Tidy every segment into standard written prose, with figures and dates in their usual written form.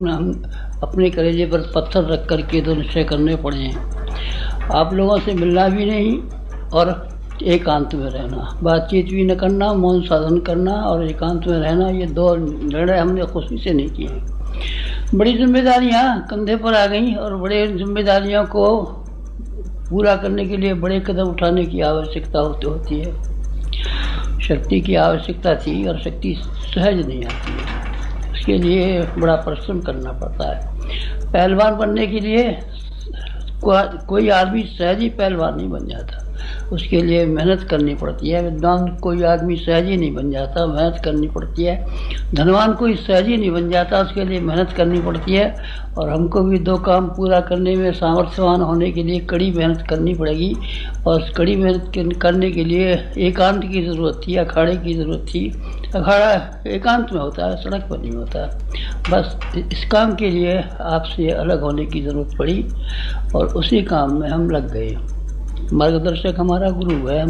हम अपने कलेजे पर पत्थर रख कर के तो निश्चय करने पड़े हैं। आप लोगों से मिलना भी नहीं और एकांत में रहना, बातचीत भी न करना, मौन साधन करना और एकांत में रहना, ये दो निर्णय हमने खुशी से नहीं किए। बड़ी जिम्मेदारियां कंधे पर आ गई और बड़े जिम्मेदारियों को पूरा करने के लिए बड़े कदम उठाने की आवश्यकता होती है। शक्ति की आवश्यकता थी और शक्ति सहज नहीं आती है, उसके लिए बड़ा परिश्रम करना पड़ता है। पहलवान बनने के लिए कोई आदमी सहज ही पहलवान नहीं बन जाता, उसके लिए मेहनत करनी पड़ती है। विद्वान कोई आदमी सहज ही नहीं बन जाता, मेहनत करनी पड़ती है। धनवान कोई सहज ही नहीं बन जाता, उसके लिए मेहनत करनी पड़ती है। और हमको भी दो काम पूरा करने में सामर्थ्यवान होने के लिए कड़ी मेहनत करनी पड़ेगी। और कड़ी मेहनत करने के लिए एकांत की ज़रूरत थी, अखाड़े की ज़रूरत थी। अखाड़ा एकांत में होता है, सड़क पर नहीं होता। बस इस काम के लिए आपसे अलग होने की ज़रूरत पड़ी और उसी काम में हम लग गए। मार्गदर्शक हमारा गुरु है,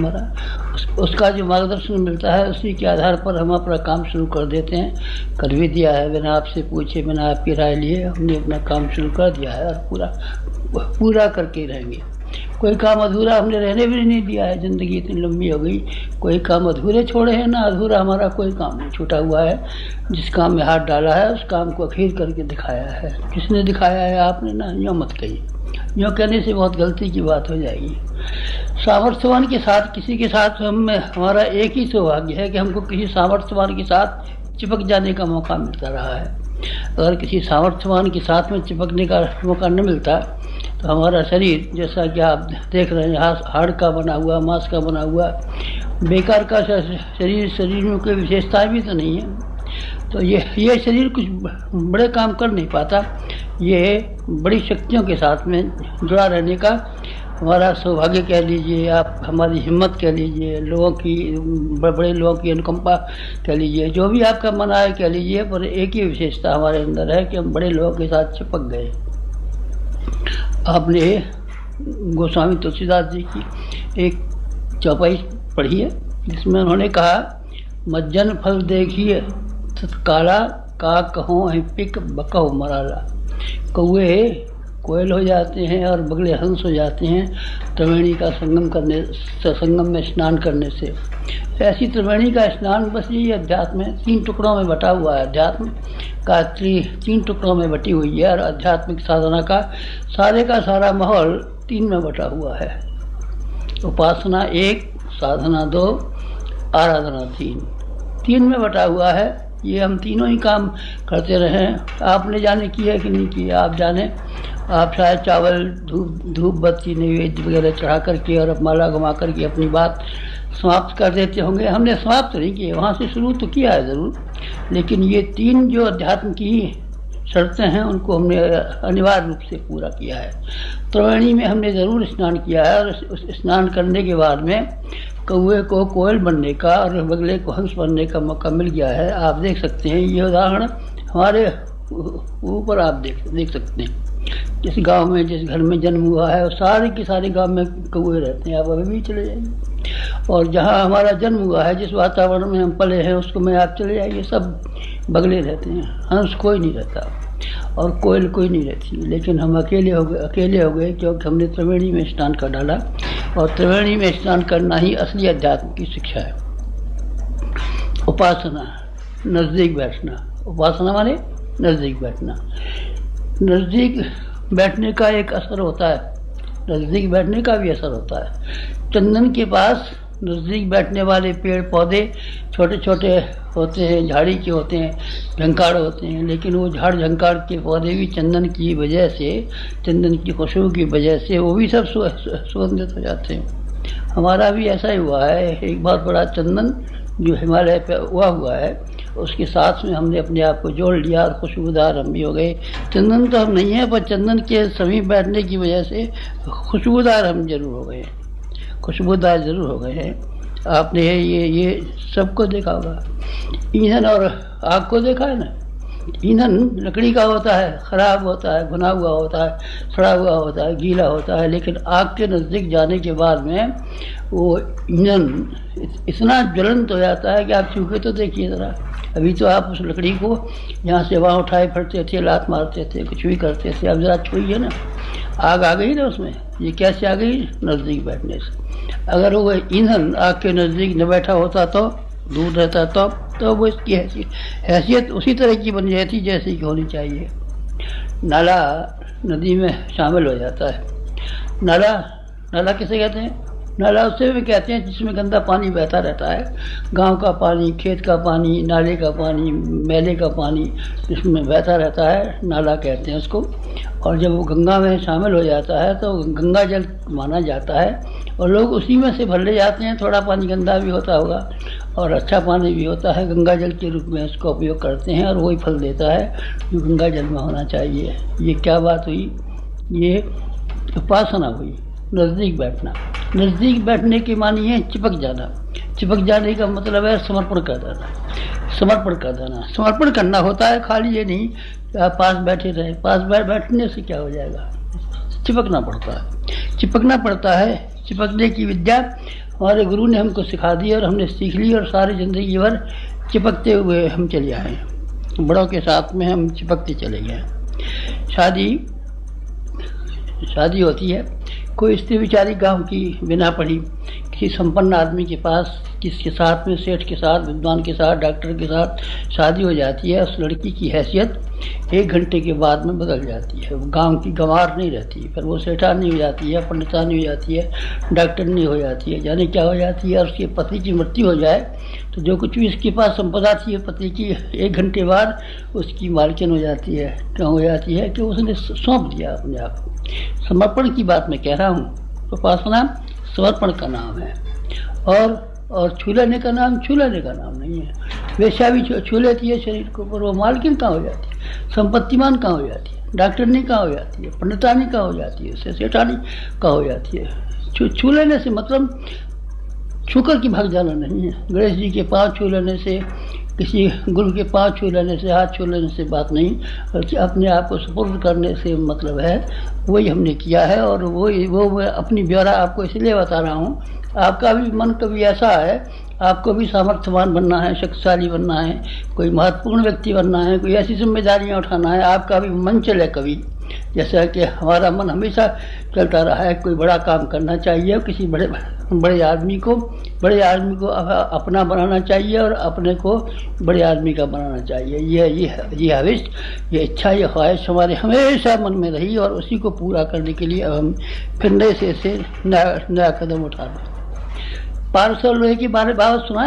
उसका जो मार्गदर्शन मिलता है उसी के आधार पर हम अपना काम शुरू कर देते हैं। कर भी दिया है, बिना आपसे पूछे, बिना आपकी राय लिए हमने अपना काम शुरू कर दिया है और पूरा करके रहेंगे। कोई काम अधूरा हमने रहने भी नहीं दिया है। ज़िंदगी इतनी लंबी हो गई, कोई काम अधूरे छोड़े हैं ना, अधूरा हमारा कोई काम नहीं छूटा हुआ है। जिस काम में हाथ डाला है उस काम को अखीर करके दिखाया है। किसने दिखाया है? आपने ना। यूँ मत कहिए, यूँ कहने से बहुत गलती की बात हो जाएगी। सामर्थ्यवान के साथ, किसी के साथ हमारा एक ही सौभाग्य है कि हमको किसी सामर्थ्यवान के साथ चिपक जाने का मौका मिलता रहा है। अगर किसी सामर्थ्यवान के साथ में चिपकने का मौका न मिलता तो हमारा शरीर, जैसा कि आप देख रहे हैं, हाड़ का बना हुआ, मांस का बना हुआ, बेकार का शरीर में कोई विशेषताएं भी तो नहीं है। तो ये शरीर कुछ बड़े काम कर नहीं पाता। ये बड़ी शक्तियों के साथ में जुड़ा रहने का हमारा सौभाग्य कह लीजिए, आप हमारी हिम्मत कह लीजिए, लोगों की, बड़े लोगों की अनुकंपा कह लीजिए, जो भी आपका मन आए कह लीजिए, पर एक ही विशेषता हमारे अंदर है कि हम बड़े लोगों के साथ चिपक गए। आपने गोस्वामी तुलसीदास जी की एक चौपाई पढ़ी है जिसमें उन्होंने कहा, मज्जन फल देखिए काला का कहो पिक बकहो मराला। कौए कोयल हो जाते हैं और बगले हंस हो जाते हैं त्रिवेणी का संगम में स्नान करने से। ऐसी त्रिवेणी का स्नान बस ये अध्यात्म है, 3 टुकड़ों में बटा हुआ है। अध्यात्म का 3 टुकड़ों में बटी हुई है और आध्यात्मिक साधना का सारा माहौल 3 में बटा हुआ है। उपासना 1, साधना 2, आराधना 3 में बटा हुआ है। ये हम तीनों ही काम करते रहें। आपने जाने किया कि नहीं किया, आप जाने। आप शायद चावल, धूप बत्ती, नैवेद्य वगैरह चढ़ा करके और माला घुमा करके अपनी बात समाप्त कर देते होंगे। हमने समाप्त नहीं किए, वहाँ से शुरू तो किया है ज़रूर, लेकिन ये 3 जो अध्यात्म की शर्तें हैं उनको हमने अनिवार्य रूप से पूरा किया है। त्रिवेणी में हमने ज़रूर स्नान किया है और उस स्नान करने के बाद में कौए को कोयल बनने का और बगले को हंस बनने का मौका मिल गया है। आप देख सकते हैं, ये उदाहरण हमारे ऊपर आप देख सकते हैं। जिस गांव में, जिस घर में जन्म हुआ है, सारे के सारे गांव में कौए रहते हैं। आप अभी भी चले जाइए, और जहां हमारा जन्म हुआ है, जिस वातावरण में हम पले हैं, उसको में आप चले जाइए, सब बगले रहते हैं। हंस कोई नहीं रहता और कोयल कोई नहीं रहती। लेकिन हम अकेले हो गए क्योंकि हमने त्रिवेणी में स्नान कर डाला, और त्रिवेणी में स्नान करना ही असली अध्यात्म की शिक्षा है। उपासना, नज़दीक बैठना। उपासना माने नज़दीक बैठना। नज़दीक बैठने का एक असर होता है, नज़दीक बैठने का भी असर होता है। चंदन के पास नज़दीक बैठने वाले पेड़ पौधे छोटे छोटे होते हैं, झाड़ी के होते हैं, झंकार होते हैं, लेकिन वो झाड़ झंकार के पौधे भी चंदन की वजह से, चंदन की खुशबू की वजह से वो भी सब सुगंधित हो जाते हैं। हमारा भी ऐसा ही हुआ है। एक बहुत बड़ा चंदन जो हिमालय पे हुआ है, उसके साथ में हमने अपने आप को जोड़ लिया और खुशबूदार हम भी हो गए। चंदन तो हम नहीं है, पर चंदन के समीप बैठने की वजह से खुशबूदार हम जरूर हो गए, खुशबूदार जरूर हो गए हैं। आपने ये सबको देखा होगा। ईंधन और आग को देखा है ना, ईंधन लकड़ी का होता है, खराब होता है, भुना हुआ होता है, सड़ा हुआ होता है, गीला होता है, लेकिन आग के नज़दीक जाने के बाद में वो ईंधन इतना ज्वलंत हो जाता है कि आप छू के तो देखिए ज़रा। अभी तो आप उस लकड़ी को यहाँ से वहाँ उठाए फिरते थे, लात मारते थे, कुछ भी करते थे, अब ज़रा छूइए ना, आग आ गई ना उसमें। ये कैसे आ गई? नज़दीक बैठने से। अगर वो ईंधन आग के नज़दीक न बैठा होता तो, दूर रहता तो वो इसकी हैसियत उसी तरह की बन जाती जैसी कि होनी चाहिए। नाला नदी में शामिल हो जाता है। नाला किसे कहते हैं? नाला उससे भी कहते हैं जिसमें गंदा पानी बहता रहता है, गांव का पानी, खेत का पानी, नाले का पानी, मेले का पानी जिसमें बहता रहता है, नाला कहते हैं उसको। और जब वो गंगा में शामिल हो जाता है तो गंगा जल माना जाता है और लोग उसी में से भर ले जाते हैं। थोड़ा पानी गंदा भी होता होगा और अच्छा पानी भी होता है, गंगा जल के रूप में उसका उपयोग करते हैं और वही फल देता है जो गंगा जल में होना चाहिए। ये क्या बात हुई? ये उपासना हुई, नज़दीक बैठना। नज़दीक बैठने की मानी है चिपक जाना। चिपक जाने का मतलब है समर्पण कर देना। समर्पण कर देना, समर्पण करना होता है, खाली ये नहीं आप पास बैठे रहे। पास बैठने से क्या हो जाएगा? चिपकना पड़ता है, चिपकना पड़ता है। चिपकने की विद्या हमारे गुरु ने हमको सिखा दी और हमने सीख ली और सारी ज़िंदगी भर चिपकते हुए हम चले आए। बड़ों के साथ में हम चिपकते चले गए। शादी होती है, कोई स्त्री बेचारी गांव की बिना पढ़ी किसी संपन्न आदमी के पास, किसके साथ में, सेठ के साथ, विद्वान के साथ, डॉक्टर के साथ शादी हो जाती है। उस लड़की की हैसियत 1 घंटे के बाद में बदल जाती है। वो गांव की गंवार नहीं रहती, फिर वो सेठानी हो जाती है, पंडितानी हो जाती है, डॉक्टरनी हो जाती है, जाने क्या हो जाती है। और उसके पति की मृत्यु हो जाए तो जो कुछ भी इसके पास संपदा थी पति की, 1 घंटे बाद उसकी मालकिन हो जाती है। क्यों हो जाती है? कि उसने सौंप दिया अपने आप। समर्पण की बात मैं कह रहा हूँ। उपासना समर्पण का नाम है। और छू लेने का नाम छू लेने का नाम नहीं है। वेश्या भी छू लेती है शरीर को, पर वो मालकिन कहाँ हो जाती है? संपत्तिमान कहाँ हो जाती है? डॉक्टरनी कहाँ हो जाती है? पंडितानी कहाँ हो जाती है? सेठानी कहाँ हो जाती है? छू लेने से मतलब छूकर की भाग जाना नहीं है। गणेश जी के पाँव छू लेने से, किसी गुरु के पाँव छू लेने से, हाथ छू लेने से बात नहीं, बल्कि अपने आप को सुपुर्द करने से मतलब है। वही हमने किया है और वो मैं अपनी ब्यौरा आपको इसलिए बता रहा हूँ। आपका भी मन कभी ऐसा है, आपको भी सामर्थ्यवान बनना है, शक्तिशाली बनना है, कोई महत्वपूर्ण व्यक्ति बनना है, कोई ऐसी जिम्मेदारियाँ उठाना है, आपका भी मन चले कभी। जैसा कि हमारा मन हमेशा चलता रहा है, कोई बड़ा काम करना चाहिए, किसी बड़े आदमी को अपना बनाना चाहिए और अपने को बड़े आदमी का बनाना चाहिए। ये हविष्ट, ये इच्छा, ये ख्वाहिश हमारे हमेशा मन में रही और उसी को पूरा करने के लिए अब हम फिर नए से नया कदम उठा रहे हैं। 500 लोहे की बात सुना।